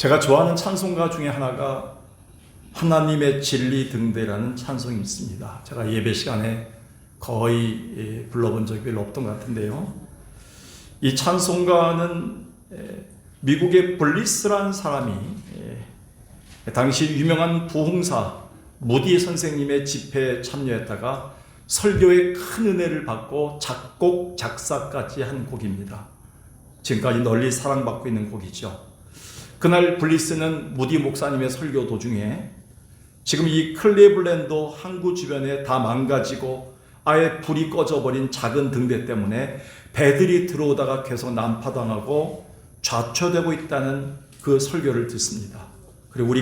제가 좋아하는 찬송가 중에 하나가 하나님의 진리 등대라는 찬송이 있습니다. 제가 예배 시간에 거의 불러본 적이 별로 없던 것 같은데요. 이 찬송가는 미국의 블리스라는 사람이 당시 유명한 부흥사 무디 선생님의 집회에 참여했다가 설교에 큰 은혜를 받고 작곡, 작사까지 한 곡입니다. 지금까지 널리 사랑받고 있는 곡이죠. 그날 블리스는 무디 목사님의 설교 도중에 지금 이 클리블랜드 항구 주변에 다 망가지고 아예 불이 꺼져버린 작은 등대 때문에 배들이 들어오다가 계속 난파당하고 좌초되고 있다는 그 설교를 듣습니다. 그리고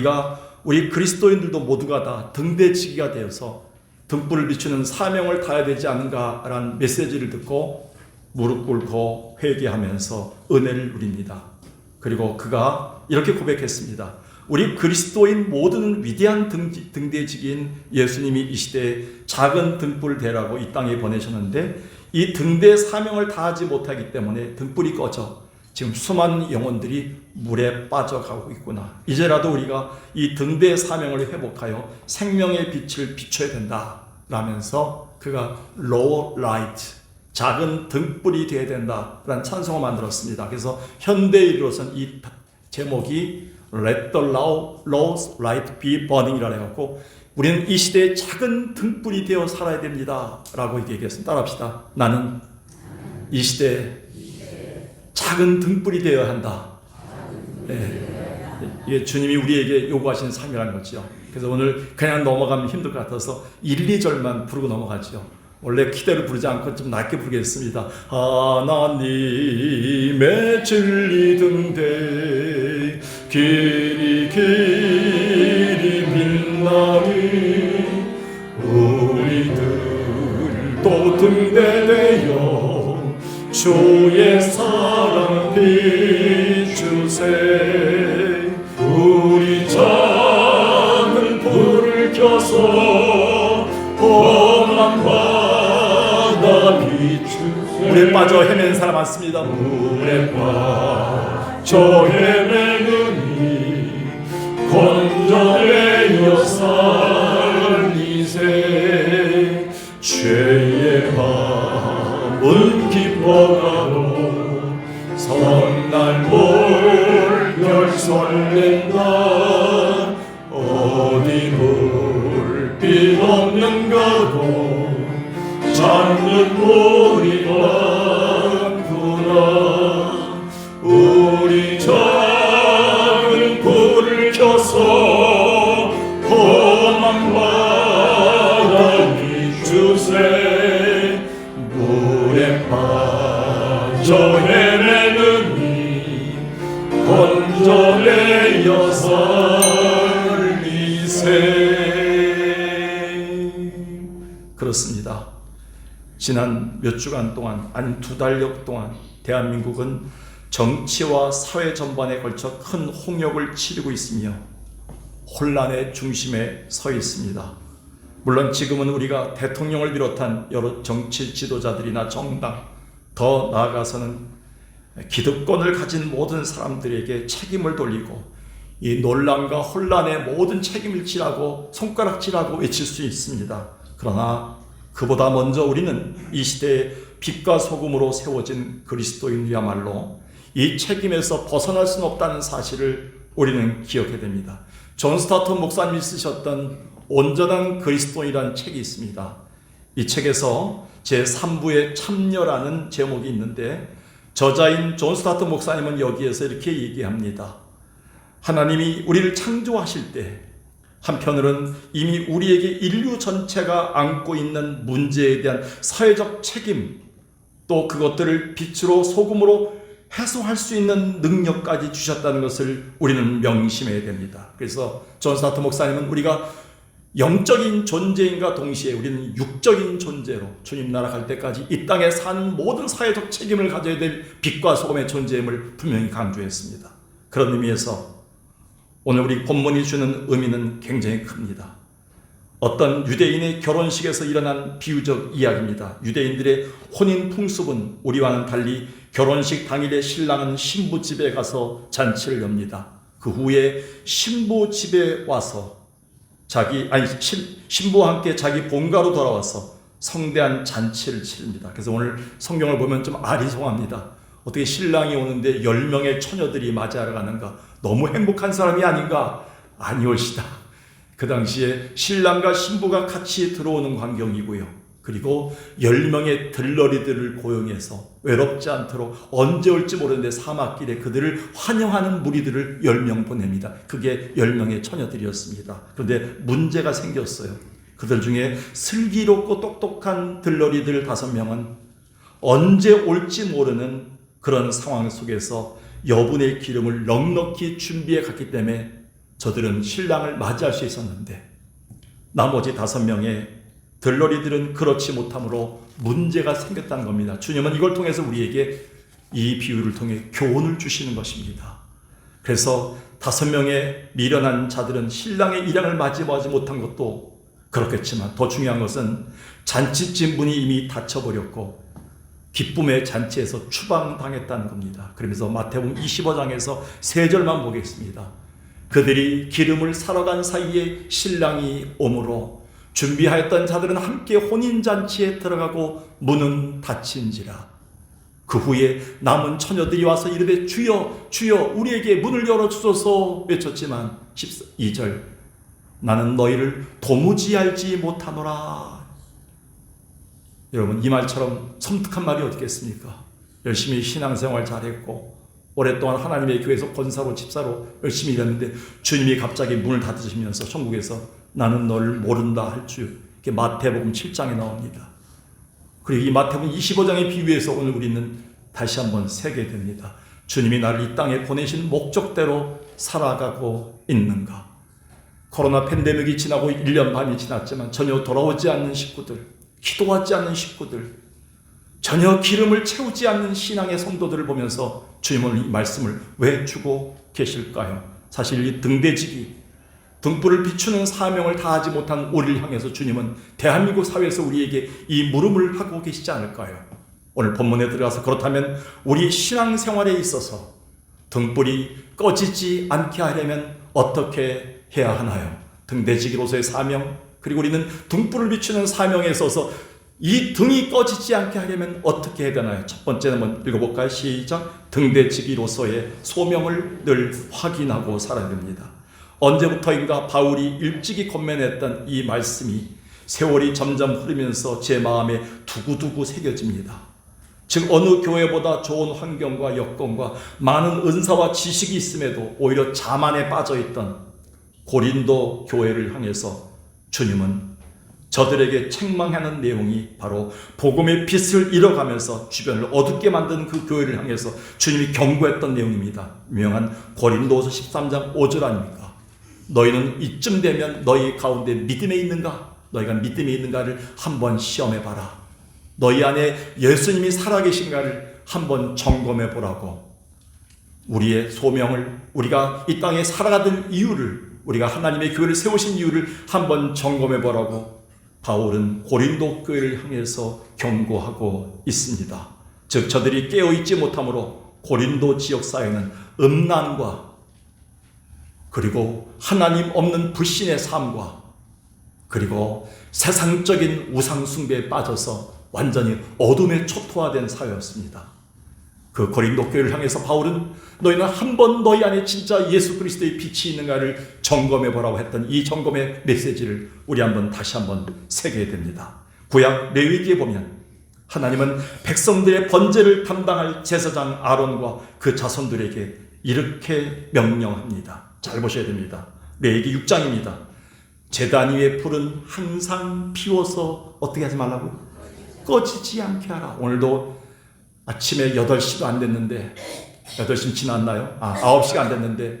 우리 그리스도인들도 모두가 다 등대지기가 되어서 등불을 비추는 사명을 다해야 되지 않은가라는 메시지를 듣고 무릎 꿇고 회개하면서 은혜를 누립니다. 그리고 그가 이렇게 고백했습니다. 우리 그리스도인 모든 위대한 등대지기인 예수님이 이 시대에 작은 등불을 대라고 이 땅에 보내셨는데 이 등대 사명을 다하지 못하기 때문에 등불이 꺼져 지금 수많은 영혼들이 물에 빠져가고 있구나. 이제라도 우리가 이 등대의 사명을 회복하여 생명의 빛을 비춰야 된다 라면서 그가 low light, 작은 등불이 되어야 된다라는 찬송을 만들었습니다. 그래서 현대인으로서는 이 제목이 Let the low light be burning 이라 해갖고 우리는 이 시대에 작은 등불이 되어 살아야 됩니다 라고 얘기했습니다. 따라합시다. 나는 이 시대에 작은 등불이 되어야 한다. 이게 주님이 우리에게 요구하시는 삶이라는 거죠. 그래서 오늘 그냥 넘어가면 힘들 것 같아서 1, 2절만 부르고 넘어가죠. 원래 기대를 부르지 않고 좀 낮게 부르겠습니다. 하나님의 진리 등대 길이 빛나니 우리들도 등대되어 주의 사랑 비추세. 우리 작은 불을 켜서 험한 바다 비추세. 물에 빠져 헤매는 사람 많습니다. 물에 빠져 헤매느니 건져내어 살리세. 죄의 밤은 깊어가도 선날 물결 설렌다. 어디 불빛 없는가도 찾는 물이 많구나. 우리 작은 불을 켜서 험한 바다 비추세. 물에 빠져 헤매느니 건져내어 살리세. 그렇습니다. 지난 몇 주간 동안, 아니 2달여 동안 대한민국은 정치와 사회 전반에 걸쳐 큰 홍역을 치르고 있으며 혼란의 중심에 서 있습니다. 물론 지금은 우리가 대통령을 비롯한 여러 정치 지도자들이나 정당, 더 나아가서는 기득권을 가진 모든 사람들에게 책임을 돌리고 이 논란과 혼란의 모든 책임을 지라고 손가락질하고 외칠 수 있습니다. 그러나 그보다 먼저 우리는 이 시대에 빛과 소금으로 세워진 그리스도인이야말로 이 책임에서 벗어날 수는 없다는 사실을 우리는 기억해야 됩니다. 존 스타트 목사님이 쓰셨던 온전한 그리스도인이라는 책이 있습니다. 이 책에서 제3부의 참여라는 제목이 있는데 저자인 존 스타트 목사님은 여기에서 이렇게 얘기합니다. 하나님이 우리를 창조하실 때 한편으로는 이미 우리에게 인류 전체가 안고 있는 문제에 대한 사회적 책임, 또 그것들을 빛으로 소금으로 해소할 수 있는 능력까지 주셨다는 것을 우리는 명심해야 됩니다. 그래서 존 스타트 목사님은 우리가 영적인 존재인과 동시에 우리는 육적인 존재로 주님 나라 갈 때까지 이 땅에 사는 모든 사회적 책임을 가져야 될 빛과 소금의 존재임을 분명히 강조했습니다. 그런 의미에서 오늘 우리 본문이 주는 의미는 굉장히 큽니다. 어떤 유대인의 결혼식에서 일어난 비유적 이야기입니다. 유대인들의 혼인 풍습은 우리와는 달리 결혼식 당일에 신랑은 신부 집에 가서 잔치를 엽니다. 그 후에 신부 집에 와서 신부와 함께 자기 본가로 돌아와서 성대한 잔치를 치릅니다. 그래서 오늘 성경을 보면 좀 아리송합니다. 어떻게 신랑이 오는데 10명의 처녀들이 맞이하러 가는가? 너무 행복한 사람이 아닌가? 아니올시다. 그 당시에 신랑과 신부가 같이 들어오는 광경이고요. 그리고 10명의 들러리들을 고용해서 외롭지 않도록 언제 올지 모르는데 사막길에 그들을 환영하는 무리들을 10명 보냅니다. 그게 10명의 처녀들이었습니다. 그런데 문제가 생겼어요. 그들 중에 슬기롭고 똑똑한 들러리들 5명은 언제 올지 모르는 그런 상황 속에서 여분의 기름을 넉넉히 준비해 갔기 때문에 저들은 신랑을 맞이할 수 있었는데, 나머지 5명의 들러리들은 그렇지 못함으로 문제가 생겼다는 겁니다. 주님은 이걸 통해서 우리에게 이 비유를 통해 교훈을 주시는 것입니다. 그래서 5명의 미련한 자들은 신랑의 일양을 맞이하지 못한 것도 그렇겠지만, 더 중요한 것은 잔치집 문이 이미 닫혀버렸고 기쁨의 잔치에서 추방당했다는 겁니다. 그러면서 마태복음 25장에서 3절만 보겠습니다. 그들이 기름을 사러 간 사이에 신랑이 오므로 준비하였던 자들은 함께 혼인잔치에 들어가고 문은 닫힌지라. 그 후에 남은 처녀들이 와서 이르되 주여 주여 우리에게 문을 열어주소서 외쳤지만 12절 나는 너희를 도무지 알지 못하노라. 여러분, 이 말처럼 섬뜩한 말이 어디겠습니까? 열심히 신앙생활 잘했고 오랫동안 하나님의 교회에서 권사로 집사로 열심히 일했는데 주님이 갑자기 문을 닫으시면서 천국에서 나는 너를 모른다 할 줄, 이렇게 마태복음 7장에 나옵니다. 그리고 이 마태복음 25장의 비유에서 오늘 우리는 다시 한번 새게 됩니다. 주님이 나를 이 땅에 보내신 목적대로 살아가고 있는가? 코로나 팬데믹이 지나고 1년 반이 지났지만 전혀 돌아오지 않는 식구들, 기도하지 않는 식구들, 전혀 기름을 채우지 않는 신앙의 성도들을 보면서 주님은 이 말씀을 왜 주고 계실까요? 사실 이 등대지기, 등불을 비추는 사명을 다하지 못한 우리를 향해서 주님은 대한민국 사회에서 우리에게 이 물음을 하고 계시지 않을까요? 오늘 본문에 들어가서 그렇다면 우리 신앙생활에 있어서 등불이 꺼지지 않게 하려면 어떻게 해야 하나요? 등대지기로서의 사명, 그리고 우리는 등불을 비추는 사명에 있어서 이 등이 꺼지지 않게 하려면 어떻게 해야 되나요? 첫 번째는 한번 읽어볼까요? 시작. 등대지기로서의 소명을 늘 확인하고 살아야 됩니다. 언제부터인가 바울이 일찍이 권면했던 이 말씀이 세월이 점점 흐르면서 제 마음에 두고두고 새겨집니다. 즉 어느 교회보다 좋은 환경과 여건과 많은 은사와 지식이 있음에도 오히려 자만에 빠져있던 고린도 교회를 향해서 주님은 저들에게 책망하는 내용이 바로 복음의 빛을 잃어가면서 주변을 어둡게 만드는 그 교회를 향해서 주님이 경고했던 내용입니다. 유명한 고린도후서 13장 5절 아닙니까? 너희는 이쯤 되면 너희 가운데 믿음에 있는가? 너희가 믿음에 있는가를 한번 시험해봐라. 너희 안에 예수님이 살아계신가를 한번 점검해보라고. 우리의 소명을, 우리가 이 땅에 살아가는 이유를, 우리가 하나님의 교회를 세우신 이유를 한번 점검해보라고 바울은 고린도 교회를 향해서 경고하고 있습니다. 즉 저들이 깨어있지 못함으로 고린도 지역사회는 음란과 그리고 하나님 없는 불신의 삶과 그리고 세상적인 우상숭배에 빠져서 완전히 어둠에 초토화된 사회였습니다. 그 고린도 교회를 향해서 바울은 너희는 한번 너희 안에 진짜 예수 그리스도의 빛이 있는가를 점검해보라고 했던 이 점검의 메시지를 우리 다시 한번 새겨야 됩니다. 구약 레위기에 보면 하나님은 백성들의 번제를 담당할 제사장 아론과 그 자손들에게 이렇게 명령합니다. 잘 보셔야 됩니다. 레위기 6장입니다. 제단 위에 불은 항상 피워서 어떻게 하지 말라고? 꺼지지 않게 하라. 오늘도 아침에 8시도 안 됐는데 8시 지났나요? 9시가 안 됐는데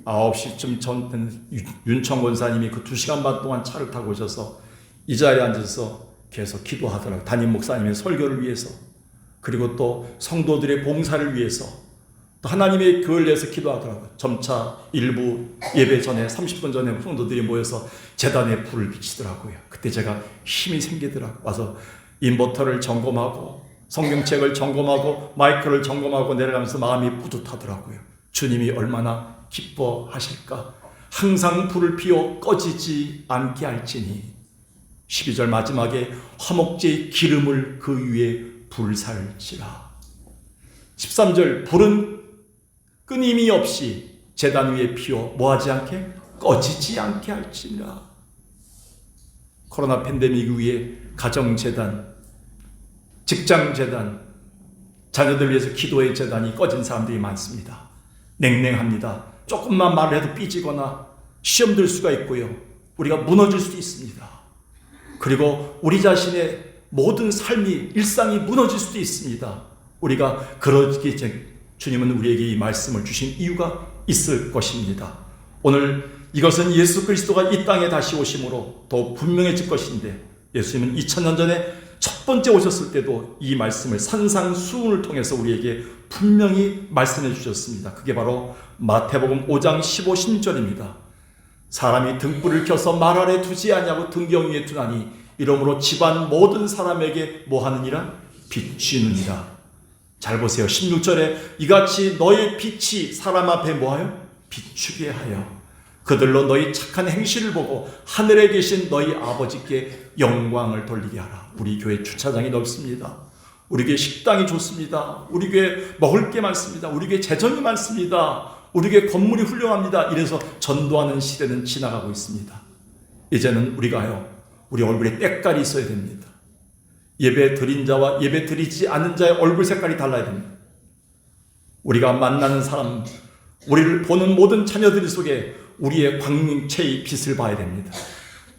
9시쯤 전 윤청 권사님이 그 2시간 반 동안 차를 타고 오셔서 이 자리에 앉아서 계속 기도하더라고요. 담임 목사님의 설교를 위해서, 그리고 또 성도들의 봉사를 위해서, 또 하나님의 교회를 위해서 기도하더라고요. 점차 일부 예배 전에 30분 전에 성도들이 모여서 제단에 불을 비치더라고요. 그때 제가 힘이 생기더라고요. 와서 인버터를 점검하고 성경책을 점검하고 마이크를 점검하고 내려가면서 마음이 뿌듯하더라고요. 주님이 얼마나 기뻐하실까? 항상 불을 피워 꺼지지 않게 할지니 12절 마지막에 화목제의 기름을 그 위에 불살지라. 13절 불은 끊임이 없이 제단 위에 피워 뭐하지 않게? 꺼지지 않게 할지니라. 코로나 팬데믹 위에 가정재단, 직장재단, 자녀들 위해서 기도의 재단이 꺼진 사람들이 많습니다. 냉랭합니다. 조금만 말을 해도 삐지거나 시험 들 수가 있고요. 우리가 무너질 수도 있습니다. 그리고 우리 자신의 모든 삶이, 일상이 무너질 수도 있습니다. 우리가 그러기 전에 주님은 우리에게 이 말씀을 주신 이유가 있을 것입니다. 오늘 이것은 예수 그리스도가 이 땅에 다시 오심으로 더 분명해질 것인데, 예수님은 2000년 전에 첫 번째 오셨을 때도 이 말씀을 산상수훈을 통해서 우리에게 분명히 말씀해 주셨습니다. 그게 바로 마태복음 5장 15, 16절입니다. 사람이 등불을 켜서 말 아래 두지 아니하고 등경 위에 두나니 이러므로 집안 모든 사람에게 뭐하느니라? 비추느니라. 잘 보세요. 16절에 이같이 너의 빛이 사람 앞에 뭐하여? 비추게 하여 그들로 너희 착한 행실을 보고 하늘에 계신 너희 아버지께 영광을 돌리게 하라. 우리 교회 주차장이 넓습니다. 우리 교회 식당이 좋습니다. 우리 교회 먹을 게 많습니다. 우리 교회 재정이 많습니다. 우리 교회 건물이 훌륭합니다. 이래서 전도하는 시대는 지나가고 있습니다. 이제는 우리가요, 우리 얼굴에 때깔이 있어야 됩니다. 예배 드린 자와 예배 드리지 않은 자의 얼굴 색깔이 달라야 됩니다. 우리가 만나는 사람, 우리를 보는 모든 자녀들 속에 우리의 광명체의 빛을 봐야 됩니다.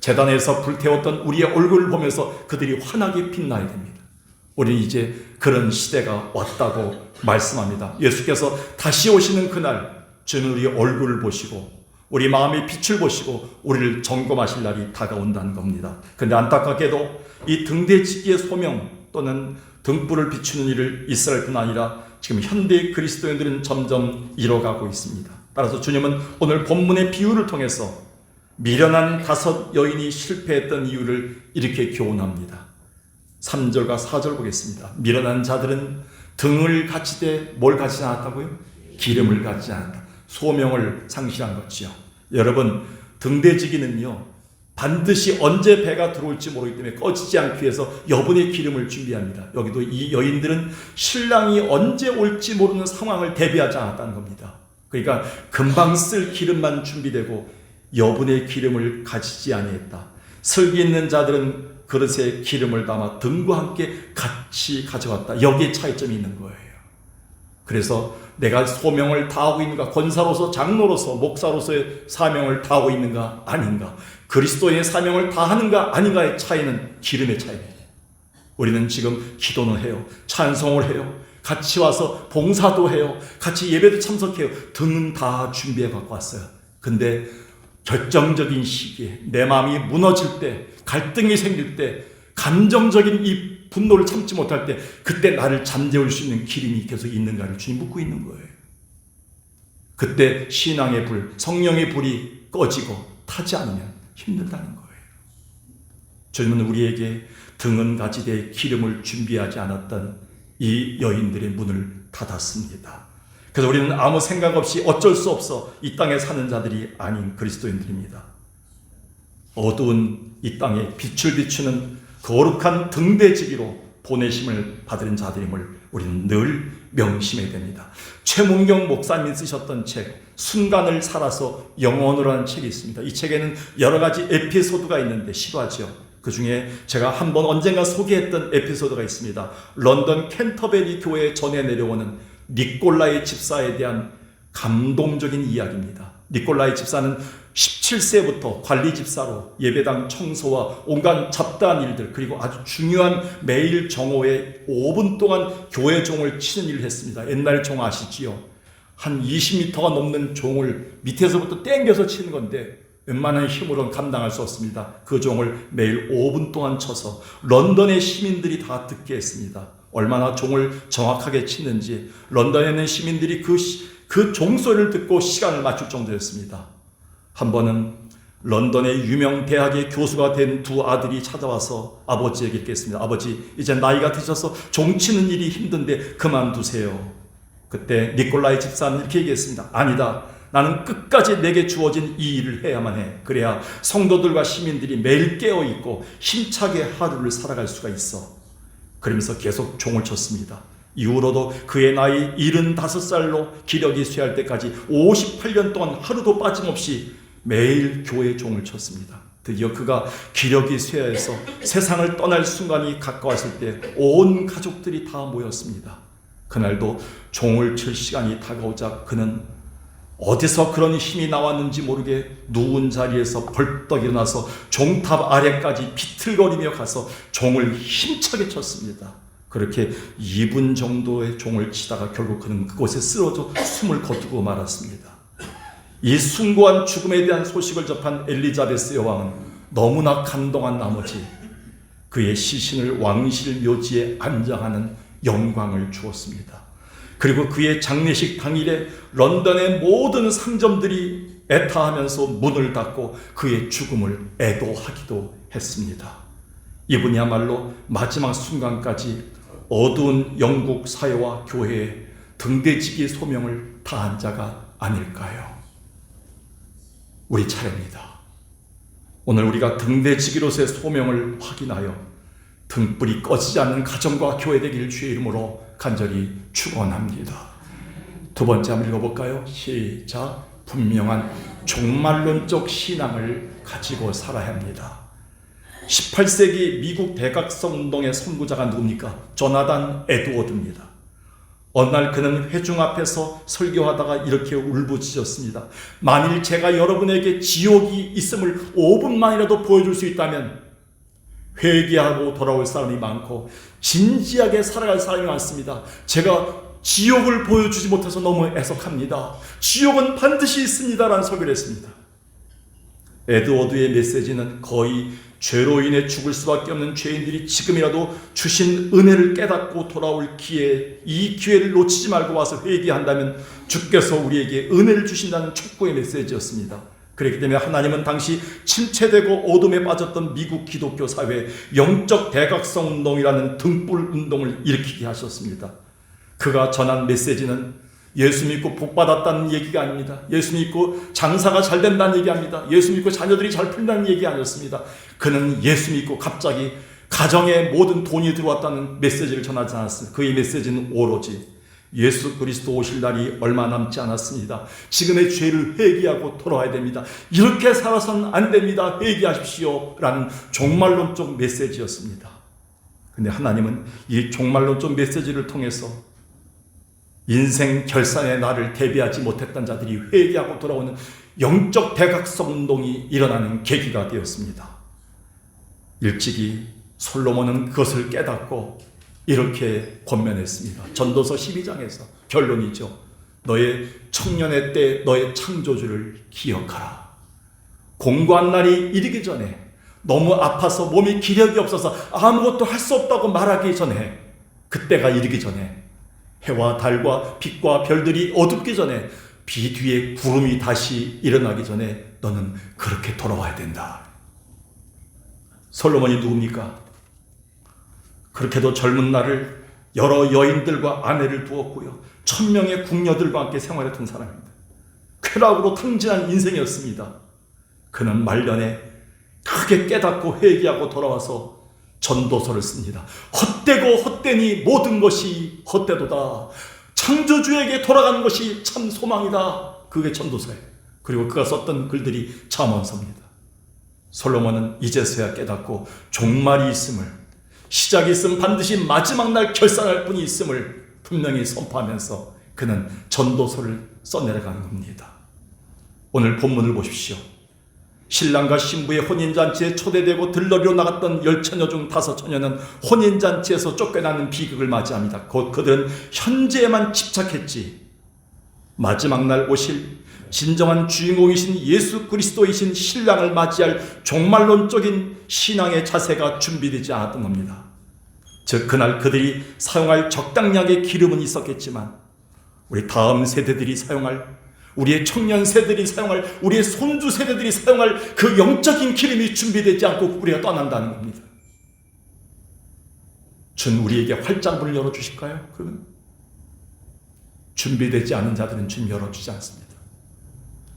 제단에서 불태웠던 우리의 얼굴을 보면서 그들이 환하게 빛나야 됩니다. 우리는 이제 그런 시대가 왔다고 말씀합니다. 예수께서 다시 오시는 그날 주는 우리 얼굴을 보시고 우리 마음의 빛을 보시고 우리를 점검하실 날이 다가온다는 겁니다. 그런데 안타깝게도 이 등대지기의 소명 또는 등불을 비추는 일을 이스라엘뿐 아니라 지금 현대 그리스도인들은 점점 잃어가고 있습니다. 따라서 주님은 오늘 본문의 비유를 통해서 미련한 5 여인이 실패했던 이유를 이렇게 교훈합니다. 3절과 4절 보겠습니다. 미련한 자들은 등을 가지되 뭘 가지지 않았다고요? 기름을 가지지 않았다. 소명을 상실한 거지요. 여러분, 등대지기는요, 반드시 언제 배가 들어올지 모르기 때문에 꺼지지 않기 위해서 여분의 기름을 준비합니다. 여기도 이 여인들은 신랑이 언제 올지 모르는 상황을 대비하지 않았다는 겁니다. 그러니까 금방 쓸 기름만 준비되고 여분의 기름을 가지지 아니했다. 슬기 있는 자들은 그릇에 기름을 담아 등과 함께 같이 가져왔다. 여기에 차이점이 있는 거예요. 그래서 내가 소명을 다하고 있는가, 권사로서, 장로로서, 목사로서의 사명을 다하고 있는가 아닌가, 그리스도의 사명을 다하는가 아닌가의 차이는 기름의 차이예요. 우리는 지금 기도는 해요, 찬송을 해요, 같이 와서 봉사도 해요, 같이 예배도 참석해요. 등은 다 준비해 갖고 왔어요. 근데 결정적인 시기에 내 마음이 무너질 때, 갈등이 생길 때, 감정적인 이 분노를 참지 못할 때, 그때 나를 잠재울 수 있는 기름이 계속 있는가를 주님 묻고 있는 거예요. 그때 신앙의 불, 성령의 불이 꺼지고 타지 않으면 힘들다는 거예요. 주님은 우리에게 등은 가지되 기름을 준비하지 않았던 이 여인들의 문을 닫았습니다. 그래서 우리는 아무 생각 없이 어쩔 수 없어 이 땅에 사는 자들이 아닌 그리스도인들입니다. 어두운 이 땅에 빛을 비추는 거룩한 등대지기로 보내심을 받은 자들임을 우리는 늘 명심해야 됩니다. 최문경 목사님이 쓰셨던 책 순간을 살아서 영원으로 하는 책이 있습니다. 이 책에는 여러 가지 에피소드가 있는데 실화죠. 그 중에 제가 한번 언젠가 소개했던 에피소드가 있습니다. 런던 캔터베리 교회에 전해 내려오는 니콜라이 집사에 대한 감동적인 이야기입니다. 니콜라이 집사는 17세부터 관리 집사로 예배당 청소와 온갖 잡다한 일들, 그리고 아주 중요한 매일 정오에 5분 동안 교회 종을 치는 일을 했습니다. 옛날 종 아시지요? 한 20m가 넘는 종을 밑에서부터 땡겨서 치는 건데 웬만한 힘으로는 감당할 수 없습니다. 그 종을 매일 5분 동안 쳐서 런던의 시민들이 다 듣게 했습니다. 얼마나 종을 정확하게 치는지 런던에 있는 시민들이 그 종소리를 듣고 시간을 맞출 정도였습니다. 한 번은 런던의 유명 대학의 교수가 된 2 아들이 찾아와서 아버지에게 이렇게 했습니다. 아버지, 이제 나이가 드셔서 종치는 일이 힘든데 그만두세요. 그때 니콜라이 집사는 이렇게 얘기했습니다. 아니다. 나는 끝까지 내게 주어진 이 일을 해야만 해. 그래야 성도들과 시민들이 매일 깨어있고 힘차게 하루를 살아갈 수가 있어. 그러면서 계속 종을 쳤습니다. 이후로도 그의 나이 75살로 기력이 쇠할 때까지 58년 동안 하루도 빠짐없이 매일 교회 종을 쳤습니다. 드디어 그가 기력이 쇠해서 세상을 떠날 순간이 가까웠을 때 온 가족들이 다 모였습니다. 그날도 종을 칠 시간이 다가오자 그는 어디서 그런 힘이 나왔는지 모르게 누운 자리에서 벌떡 일어나서 종탑 아래까지 비틀거리며 가서 종을 힘차게 쳤습니다. 그렇게 2분 정도의 종을 치다가 결국 그는 그곳에 쓰러져 숨을 거두고 말았습니다. 이 숭고한 죽음에 대한 소식을 접한 엘리자베스 여왕은 너무나 감동한 나머지 그의 시신을 왕실 묘지에 안장하는 영광을 주었습니다. 그리고 그의 장례식 당일에 런던의 모든 상점들이 애타하면서 문을 닫고 그의 죽음을 애도하기도 했습니다. 이분이야말로 마지막 순간까지 어두운 영국 사회와 교회에 등대지기 소명을 다한 자가 아닐까요? 우리 차례입니다. 오늘 우리가 등대지기로서의 소명을 확인하여 등불이 꺼지지 않는 가정과 교회 되길 주의 이름으로 간절히 축원합니다. 두 번째 한번 읽어볼까요? 시작. 분명한 종말론적 신앙을 가지고 살아야 합니다. 18세기 미국 대각성 운동의 선구자가 누굽니까? 조나단 에드워드입니다. 어느 날 그는 회중 앞에서 설교하다가 이렇게 울부짖었습니다. 만일 제가 여러분에게 지옥이 있음을 5분만이라도 보여줄 수 있다면 회개하고 돌아올 사람이 많고 진지하게 살아갈 사람이 많습니다. 제가 지옥을 보여주지 못해서 너무 애석합니다. 지옥은 반드시 있습니다라는 설교를 했습니다. 에드워드의 메시지는 거의 죄로 인해 죽을 수밖에 없는 죄인들이 지금이라도 주신 은혜를 깨닫고 돌아올 기회, 이 기회를 놓치지 말고 와서 회개한다면 주께서 우리에게 은혜를 주신다는 촉구의 메시지였습니다. 그렇기 때문에 하나님은 당시 침체되고 어둠에 빠졌던 미국 기독교 사회에 영적 대각성 운동이라는 등불 운동을 일으키게 하셨습니다. 그가 전한 메시지는 예수 믿고 복 받았다는 얘기가 아닙니다. 예수 믿고 장사가 잘 된다는 얘기 아닙니다. 예수 믿고 자녀들이 잘 풀린다는 얘기 아니었습니다. 그는 예수 믿고 갑자기 가정에 모든 돈이 들어왔다는 메시지를 전하지 않았습니다. 그의 메시지는 오로지 예수 그리스도 오실 날이 얼마 남지 않았습니다. 지금의 죄를 회개하고 돌아와야 됩니다. 이렇게 살아서는 안 됩니다. 회개하십시오 라는 종말론적 메시지였습니다. 근데 하나님은 이 종말론적 메시지를 통해서 인생 결산의 날을 대비하지 못했던 자들이 회개하고 돌아오는 영적 대각성 운동이 일어나는 계기가 되었습니다. 일찍이 솔로몬은 그것을 깨닫고 이렇게 권면했습니다. 전도서 12장에서 결론이죠. 너의 청년의 때 너의 창조주를 기억하라. 공고한 날이 이르기 전에, 너무 아파서 몸이 기력이 없어서 아무것도 할 수 없다고 말하기 전에, 그때가 이르기 전에, 해와 달과 빛과 별들이 어둡기 전에, 비 뒤에 구름이 다시 일어나기 전에 너는 그렇게 돌아와야 된다. 솔로몬이 누굽니까? 그렇게도 젊은 날을 여러 여인들과 아내를 두었고요, 1000명의 궁녀들과 함께 생활했던 사람입니다. 쾌락으로 탕진한 인생이었습니다. 그는 말년에 크게 깨닫고 회개하고 돌아와서 전도서를 씁니다. 헛되고 헛되니 모든 것이 헛되도다. 창조주에게 돌아가는 것이 참 소망이다. 그게 전도서예요. 그리고 그가 썼던 글들이 잠언서입니다. 솔로몬은 이제서야 깨닫고 종말이 있음을, 시작이 있으면 반드시 마지막 날 결산할 분이 있음을 분명히 선포하면서 그는 전도서를 써내려가는 겁니다. 오늘 본문을 보십시오. 신랑과 신부의 혼인잔치에 초대되고 들러리로 나갔던 10처녀 중 5처녀는 혼인잔치에서 쫓겨나는 비극을 맞이합니다. 곧 그들은 현재에만 집착했지, 마지막 날 오실 진정한 주인공이신 예수 그리스도이신 신랑을 맞이할 종말론적인 신앙의 자세가 준비되지 않았던 겁니다. 즉 그날 그들이 사용할 적당량의 기름은 있었겠지만 우리 다음 세대들이 사용할, 우리의 청년 세대들이 사용할, 우리의 손주 세대들이 사용할 그 영적인 기름이 준비되지 않고 우리가 떠난다는 겁니다. 준 우리에게 활짝 문을 열어주실까요? 그러면 준비되지 않은 자들은 준 열어주지 않습니다.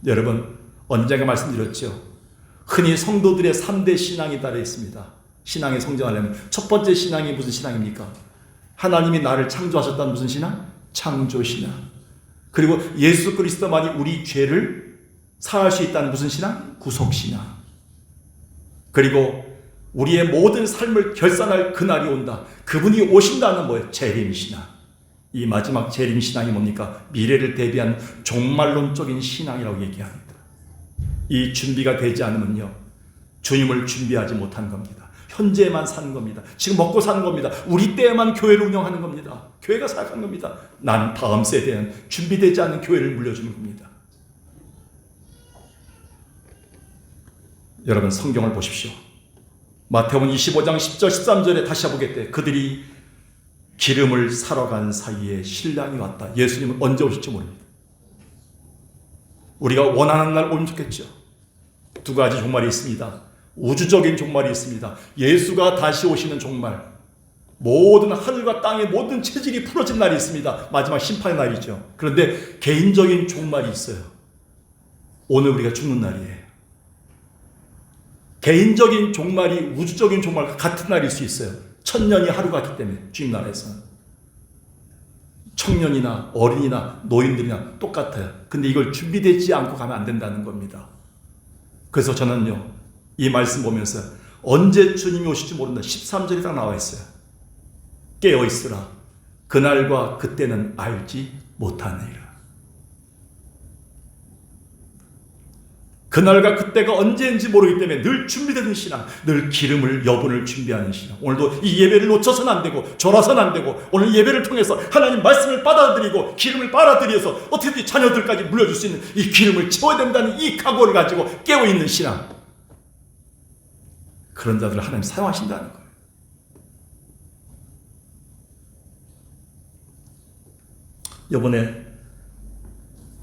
여러분, 언젠가 말씀드렸죠. 흔히 성도들의 3대 신앙이 따로 있습니다. 신앙에 성장하려면 첫 번째 신앙이 무슨 신앙입니까? 하나님이 나를 창조하셨다는 무슨 신앙? 창조신앙. 그리고 예수 그리스도만이 우리 죄를 사할 수 있다는 무슨 신앙? 구속신앙. 그리고 우리의 모든 삶을 결산할 그날이 온다. 그분이 오신다는 뭐예요? 재림신앙. 이 마지막 재림신앙이 뭡니까? 미래를 대비한 종말론적인 신앙이라고 얘기합니다. 이 준비가 되지 않으면요, 주님을 준비하지 못한 겁니다. 현재만 사는 겁니다. 지금 먹고 사는 겁니다. 우리 때에만 교회를 운영하는 겁니다. 교회가 살아가는 겁니다. 난 다음 세대는 준비되지 않은 교회를 물려주는 겁니다. 여러분, 성경을 보십시오. 마태복음 25장 10절 13절에 다시 보겠대. 그들이 기름을 사러 간 사이에 신랑이 왔다. 예수님은 언제 오실지 모릅니다. 우리가 원하는 날 오면 좋겠죠. 두 가지 종말이 있습니다. 우주적인 종말이 있습니다. 예수가 다시 오시는 종말. 모든 하늘과 땅의 모든 체질이 풀어진 날이 있습니다. 마지막 심판의 날이죠. 그런데 개인적인 종말이 있어요. 오늘 우리가 죽는 날이에요. 개인적인 종말이 우주적인 종말과 같은 날일 수 있어요. 천년이 하루 같기 때문에 주님 나라에서는. 청년이나 어린이나 노인들이나 똑같아요. 근데 이걸 준비되지 않고 가면 안 된다는 겁니다. 그래서 저는요, 이 말씀 보면서 언제 주님이 오실지 모른다. 13절에 딱 나와 있어요. 깨어있으라. 그날과 그때는 알지 못하느니라. 그날과 그때가 언제인지 모르기 때문에 늘 준비되는 신앙, 늘 기름을 여분을 준비하는 신앙. 오늘도 이 예배를 놓쳐서는 안 되고 졸아서는 안 되고 오늘 예배를 통해서 하나님 말씀을 받아들이고 기름을 빨아들여서 어떻게든 자녀들까지 물려줄 수 있는 이 기름을 채워야 된다는 이 각오를 가지고 깨어있는 신앙. 그런 자들을 하나님 사용하신다는 거예요. 이번에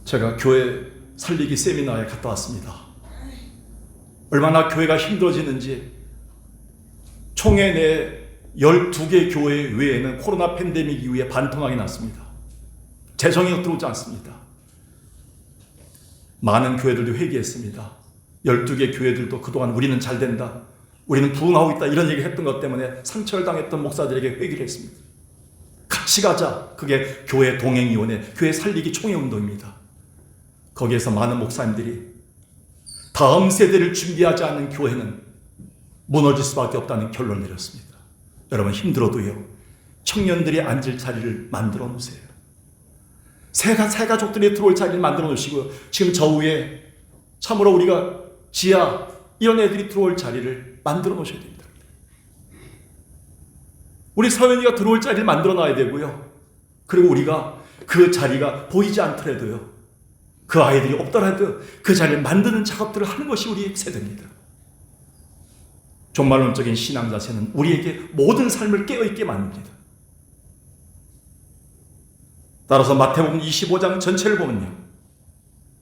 제가 교회 살리기 세미나에 갔다 왔습니다. 얼마나 교회가 힘들어지는지, 총회 내 12개 교회 외에는 코로나 팬데믹 이후에 반토막이 났습니다. 재정이 들어오지 않습니다. 많은 교회들도 회개했습니다. 12개 교회들도 그동안 우리는 잘 된다, 우리는 부흥하고 있다, 이런 얘기를 했던 것 때문에 상처를 당했던 목사들에게 회개를 했습니다. 같이 가자. 그게 교회 동행위원회, 교회 살리기 총회 운동입니다. 거기에서 많은 목사님들이 다음 세대를 준비하지 않는 교회는 무너질 수밖에 없다는 결론을 내렸습니다. 여러분, 힘들어도요, 청년들이 앉을 자리를 만들어 놓으세요. 새 가족들이 들어올 자리를 만들어 놓으시고, 지금 저 위에 참으로 우리가 지하 이런 애들이 들어올 자리를 만들어 놓으셔야 됩니다. 우리 서연이가 들어올 자리를 만들어 놔야 되고요. 그리고 우리가 그 자리가 보이지 않더라도요, 그 아이들이 없더라도 그 자리를 만드는 작업들을 하는 것이 우리의 세대입니다. 종말론적인 신앙 자체는 우리에게 모든 삶을 깨어있게 만듭니다. 따라서 마태복음 25장 전체를 보면요,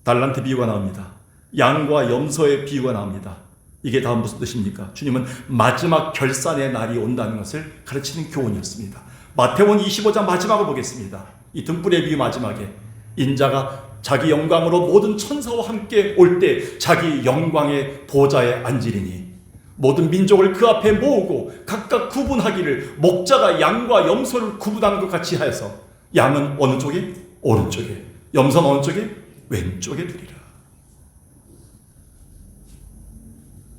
달란트 비유가 나옵니다. 양과 염소의 비유가 나옵니다. 이게 다 무슨 뜻입니까? 주님은 마지막 결산의 날이 온다는 것을 가르치는 교훈이었습니다. 마태복음 25장 마지막을 보겠습니다. 이 등불의 비유 마지막에 인자가 자기 영광으로 모든 천사와 함께 올 때 자기 영광의 보좌에 앉으리니 모든 민족을 그 앞에 모으고 각각 구분하기를 목자가 양과 염소를 구분하는 것 같이 하여서 양은 어느 쪽에? 오른쪽에, 염소는 어느 쪽에? 왼쪽에 두리라.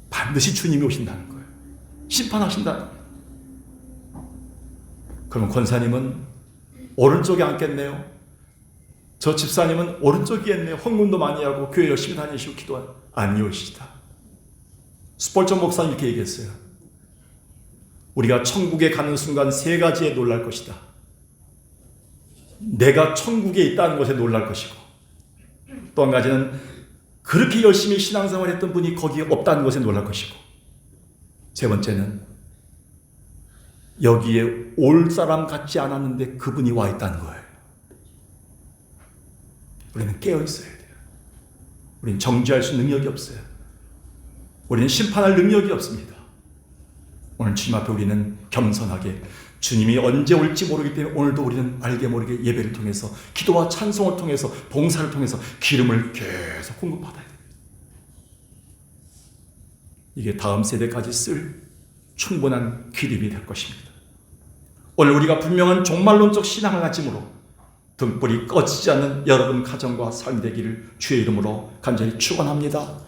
반드시 주님이 오신다는 거예요. 심판하신다는 거예요. 그러면 권사님은 오른쪽에 앉겠네요. 저 집사님은 오른쪽이겠네요. 헌금도 많이 하고 교회 열심히 다니시고 기도하는. 아니오시다. 스폴전 목사님 이렇게 얘기했어요. 우리가 천국에 가는 순간 세 가지에 놀랄 것이다. 내가 천국에 있다는 것에 놀랄 것이고, 또 한 가지는 그렇게 열심히 신앙생활 했던 분이 거기에 없다는 것에 놀랄 것이고, 세 번째는 여기에 올 사람 같지 않았는데 그분이 와 있다는 거예요. 우리는 깨어 있어야 돼요. 우리는 정죄할 수 능력이 없어요. 우리는 심판할 능력이 없습니다. 오늘 주님 앞에 우리는 겸손하게, 주님이 언제 올지 모르기 때문에 오늘도 우리는 알게 모르게 예배를 통해서, 기도와 찬송을 통해서, 봉사를 통해서 기름을 계속 공급받아야 됩니다. 이게 다음 세대까지 쓸 충분한 기름이 될 것입니다. 오늘 우리가 분명한 종말론적 신앙을 가짐으로 등불이 꺼지지 않는 여러분 가정과 삶이 되기를 주의 이름으로 간절히 축원합니다.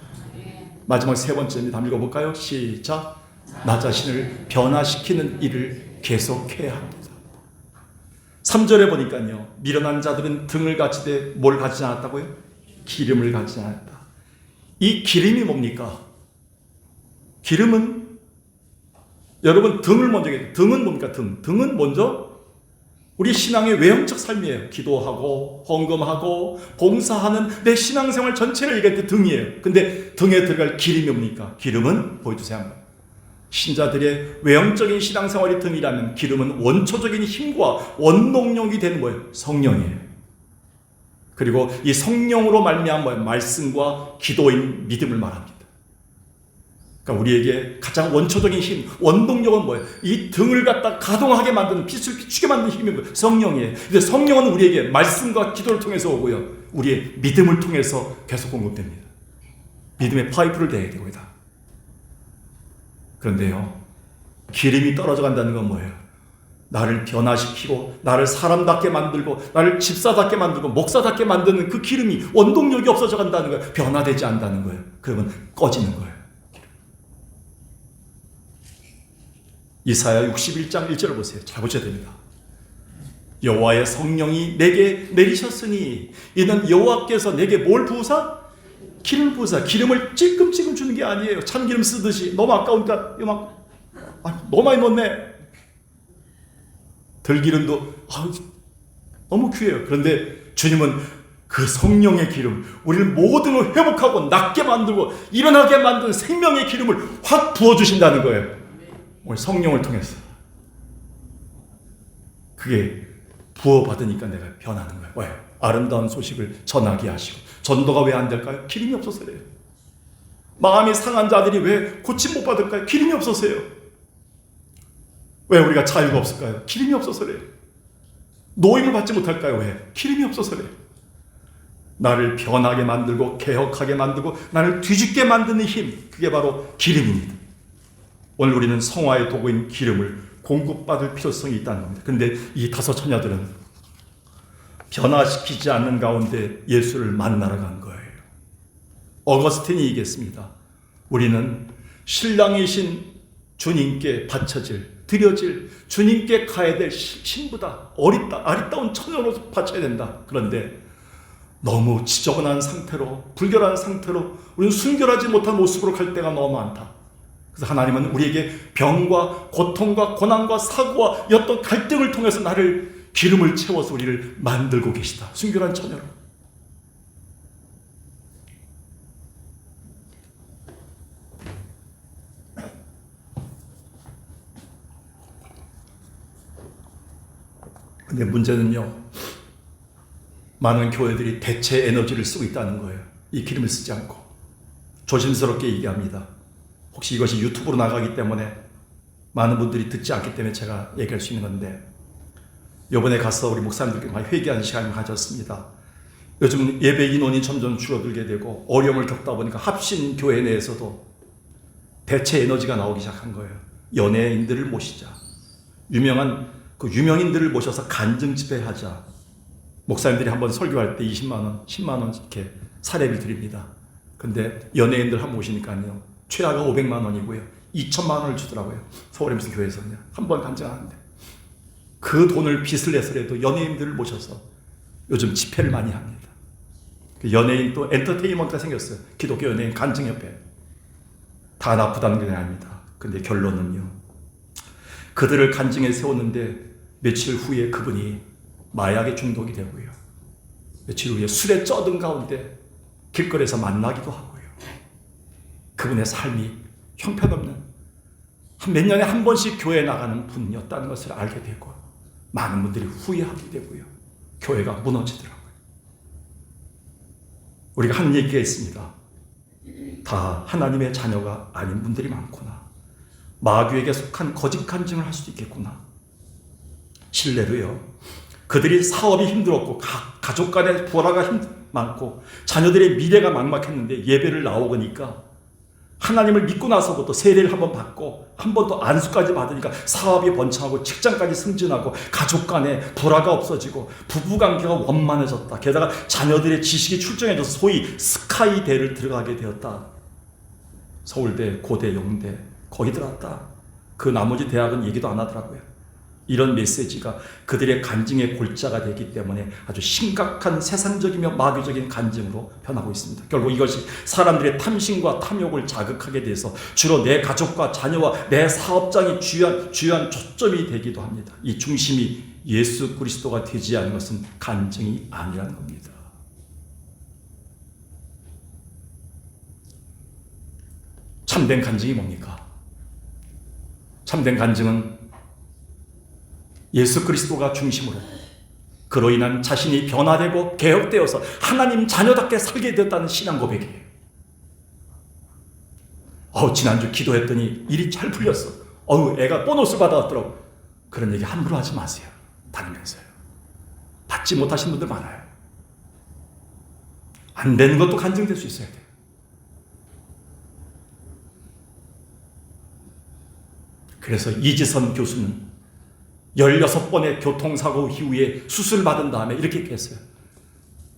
마지막 세 번째입니다. 한번 읽어볼까요? 시작. 나 자신을 변화시키는 일을 계속해야 합니다. 3절에 보니까요, 미련한 자들은 등을 가지되 뭘 가지지 않았다고요? 기름을 가지지 않았다. 이 기름이 뭡니까? 기름은, 여러분 등을 먼저 해요. 등은 뭡니까? 등은 먼저 우리 신앙의 외형적 삶이에요. 기도하고 헌금하고 봉사하는 내 신앙생활 전체를 얘기할 때 등이에요. 근데 등에 들어갈 기름이 뭡니까? 기름은 보여주세요 한번. 신자들의 외형적인 신앙생활이 등이라면 기름은 원초적인 힘과 원동력이 되는 거예요. 성령이에요. 그리고 이 성령으로 말미암은 뭐예요? 말씀과 기도인 믿음을 말합니다. 그러니까 우리에게 가장 원초적인 힘, 원동력은 뭐예요? 이 등을 갖다 가동하게 만드는, 빛을 비추게 만드는 힘이 뭐예요? 성령이에요. 근데 성령은 우리에게 말씀과 기도를 통해서 오고요, 우리의 믿음을 통해서 계속 공급됩니다. 믿음의 파이프를 대야 되고요. 그런데요, 기름이 떨어져 간다는 건 뭐예요? 나를 변화시키고 나를 사람답게 만들고 나를 집사답게 만들고 목사답게 만드는 그 기름이, 원동력이 없어져 간다는 거예요. 변화되지 않는다는 거예요. 그러면 꺼지는 거예요. 이사야 61장 1절을 보세요. 잘 보셔야 됩니다. 여호와의 성령이 내게 내리셨으니 이는 여호와께서 내게 뭘 부으사? 기름을 부으사. 기름을 찔끔찔끔 주는 게 아니에요. 참기름 쓰듯이 너무 아까우니까 너무 많이 넣었네. 들기름도 너무 귀해요. 그런데 주님은 그 성령의 기름, 우리를 모든 걸 회복하고 낫게 만들고 일어나게 만드는 생명의 기름을 확 부어주신다는 거예요. 오늘 성령을 통해서. 그게 부어받으니까 내가 변하는 거예요. 왜? 아름다운 소식을 전하게 하시고. 전도가 왜 안 될까요? 기름이 없어서예요. 마음이 상한 자들이 왜 고침 못 받을까요? 기름이 없어서예요. 왜 우리가 자유가 없을까요? 기름이 없어서래요. 노임을 받지 못할까요? 왜? 기름이 없어서래요. 나를 변하게 만들고 개혁하게 만들고 나를 뒤집게 만드는 힘, 그게 바로 기름입니다. 오늘 우리는 성화의 도구인 기름을 공급받을 필요성이 있다는 겁니다. 그런데 이 다섯 처녀들은 변화시키지 않는 가운데 예수를 만나러 간 거예요. 어거스틴이 얘기했습니다. 우리는 신랑이신 주님께 바쳐질, 드려질, 주님께 가야 될 신부다, 아리따운 처녀로 바쳐야 된다. 그런데 너무 지저분한 상태로, 불결한 상태로 우리는 순결하지 못한 모습으로 갈 때가 너무 많다. 그래서 하나님은 우리에게 병과 고통과 고난과 사고와 어떤 갈등을 통해서 나를, 기름을 채워서 우리를 만들고 계시다. 순결한 처녀로. 근데 문제는요, 많은 교회들이 대체 에너지를 쓰고 있다는 거예요. 이 기름을 쓰지 않고. 조심스럽게 얘기합니다. 혹시 이것이 유튜브로 나가기 때문에 많은 분들이 듣지 않기 때문에 제가 얘기할 수 있는 건데, 이번에 가서 우리 목사님들께 많이 회개하는 시간을 가졌습니다. 요즘 예배 인원이 점점 줄어들게 되고 어려움을 겪다 보니까 합신 교회 내에서도 대체 에너지가 나오기 시작한 거예요. 연예인들을 모시자, 유명한 그 유명인들을 모셔서 간증 집회하자. 목사님들이 한번 설교할 때 20만 원, 10만 원 이렇게 사례비를 드립니다. 근데 연예인들 한번 모시니까요, 최하가 500만 원이고요, 2천만 원을 주더라고요. 서울에 무슨 교회에서는요, 한 번 간증하는데. 그 돈을 빚을 내서라도 연예인들을 모셔서 요즘 집회를 많이 합니다. 그 연예인 또 엔터테인먼트가 생겼어요. 기독교 연예인 간증협회. 다 나쁘다는 게 아닙니다. 근데 결론은요, 그들을 간증에 세웠는데 며칠 후에 그분이 마약에 중독이 되고요, 며칠 후에 술에 쩌든 가운데 길거리에서 만나기도 하고요, 그분의 삶이 형편없는, 한 몇 년에 한 번씩 교회에 나가는 분이었다는 것을 알게 되고, 많은 분들이 후회하게 되고요, 교회가 무너지더라고요. 우리가 하는 얘기가 있습니다. 다 하나님의 자녀가 아닌 분들이 많구나. 마귀에게 속한 거짓 간증을 할 수도 있겠구나. 실례로요, 그들이 사업이 힘들었고 가족 간의 불화가 많고 자녀들의 미래가 막막했는데 예배를 나오니까 하나님을 믿고 나서부터 세례를 한번 받고 한 번 더 안수까지 받으니까 사업이 번창하고 직장까지 승진하고 가족 간에 불화가 없어지고 부부관계가 원만해졌다. 게다가 자녀들의 지식이 출중해져서 소위 스카이대를 들어가게 되었다. 서울대, 고대, 영대 거기 들어갔다. 그 나머지 대학은 얘기도 안 하더라고요. 이런 메시지가 그들의 간증의 골자가 되기 때문에 아주 심각한 세상적이며 마귀적인 간증으로 변하고 있습니다. 결국 이것이 사람들의 탐심과 탐욕을 자극하게 돼서 주로 내 가족과 자녀와 내 사업장이 주요한 초점이 되기도 합니다. 이 중심이 예수 그리스도가 되지 않은 것은 간증이 아니라는 겁니다. 참된 간증이 뭡니까? 참된 간증은 예수 그리스도가 중심으로 그로 인한 자신이 변화되고 개혁되어서 하나님 자녀답게 살게 되었다는 신앙 고백이에요. 지난주 기도했더니 일이 잘 풀렸어. 애가 보너스 받아왔더라고. 그런 얘기 함부로 하지 마세요. 다니면서요. 받지 못하신 분들 많아요. 안 되는 것도 간증될 수 있어야 돼요. 그래서 이지선 교수는 16번의 교통사고 이후에 수술받은 다음에 이렇게 했어요.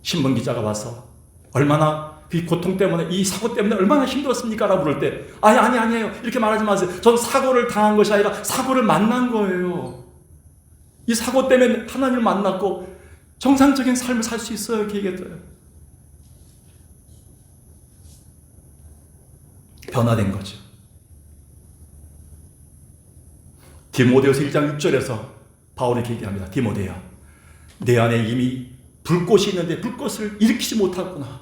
신문기자가 와서 얼마나 그 고통 때문에 이 사고 때문에 얼마나 힘들었습니까? 라고 물을 때 아니에요. 이렇게 말하지 마세요. 전 사고를 당한 것이 아니라 사고를 만난 거예요. 이 사고 때문에 하나님을 만났고 정상적인 삶을 살 수 있어요. 이렇게 얘기했어요. 변화된 거죠. 디모데후서 1장 6절에서 바울이 이렇게 얘기합니다. 디모데야, 내 안에 이미 불꽃이 있는데 불꽃을 일으키지 못하구나.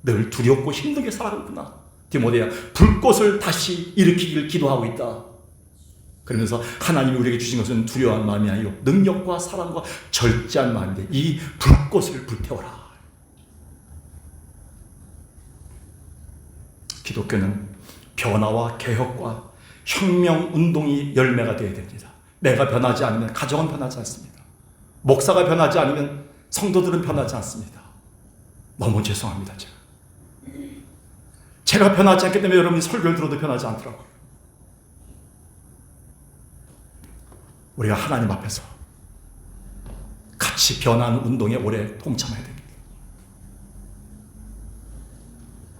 늘 두렵고 힘들게 살아가구나. 디모데야, 불꽃을 다시 일으키길 기도하고 있다. 그러면서 하나님이 우리에게 주신 것은 두려워한 마음이 아니라 능력과 사랑과 절제한 마음인데 이 불꽃을 불태워라. 기독교는 변화와 개혁과 혁명 운동이 열매가 되어야 됩니다. 내가 변하지 않으면 가정은 변하지 않습니다. 목사가 변하지 않으면 성도들은 변하지 않습니다. 너무 죄송합니다. 제가 변하지 않기 때문에 여러분이 설교를 들어도 변하지 않더라고요. 우리가 하나님 앞에서 같이 변하는 운동에 오래 동참해야 됩니다.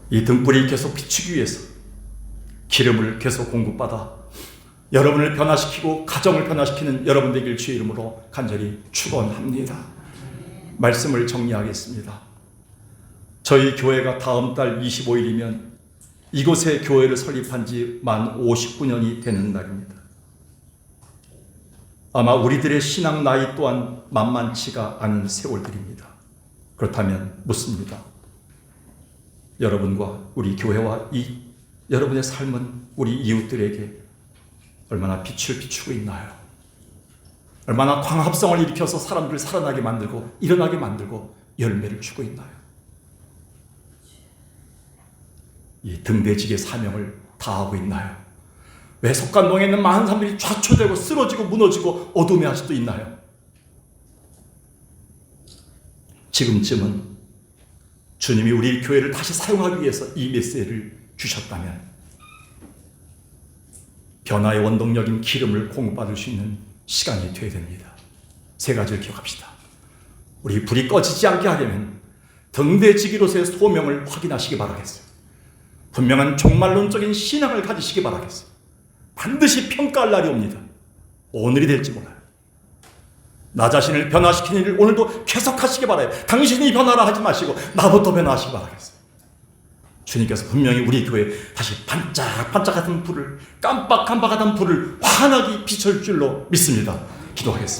이 등불이 계속 비추기 위해서 기름을 계속 공급받아 여러분을 변화시키고 가정을 변화시키는 여러분 되길 주의 이름으로 간절히 축원합니다. 말씀을 정리하겠습니다. 저희 교회가 다음 달 25일이면 이곳에 교회를 설립한 지 만 59년이 되는 날입니다. 아마 우리들의 신앙 나이 또한 만만치가 않은 세월들입니다. 그렇다면 묻습니다. 여러분과 우리 교회와 여러분의 삶은 우리 이웃들에게 얼마나 빛을 비추고 있나요? 얼마나 광합성을 일으켜서 사람들을 살아나게 만들고 일어나게 만들고 열매를 주고 있나요? 이 등대지기의 사명을 다하고 있나요? 왜 속간동에 있는 많은 사람들이 좌초되고 쓰러지고 무너지고 어둠에 아직도 있나요? 지금쯤은 주님이 우리 교회를 다시 사용하기 위해서 이 메시지를 주셨다면 변화의 원동력인 기름을 공급받을 수 있는 시간이 되어야 됩니다. 세 가지를 기억합시다. 우리 불이 꺼지지 않게 하려면 등대지기로서의 소명을 확인하시기 바라겠어요. 분명한 종말론적인 신앙을 가지시기 바라겠어요. 반드시 평가할 날이 옵니다. 오늘이 될지 몰라요. 나 자신을 변화시키는 일을 오늘도 계속하시기 바라요. 당신이 변화라 하지 마시고 나부터 변화하시기 바라겠어요. 주님께서 분명히 우리 교회에 다시 반짝반짝하던 불을 깜빡깜빡하던 불을 환하게 비춰줄 줄로 믿습니다. 기도하겠습니다.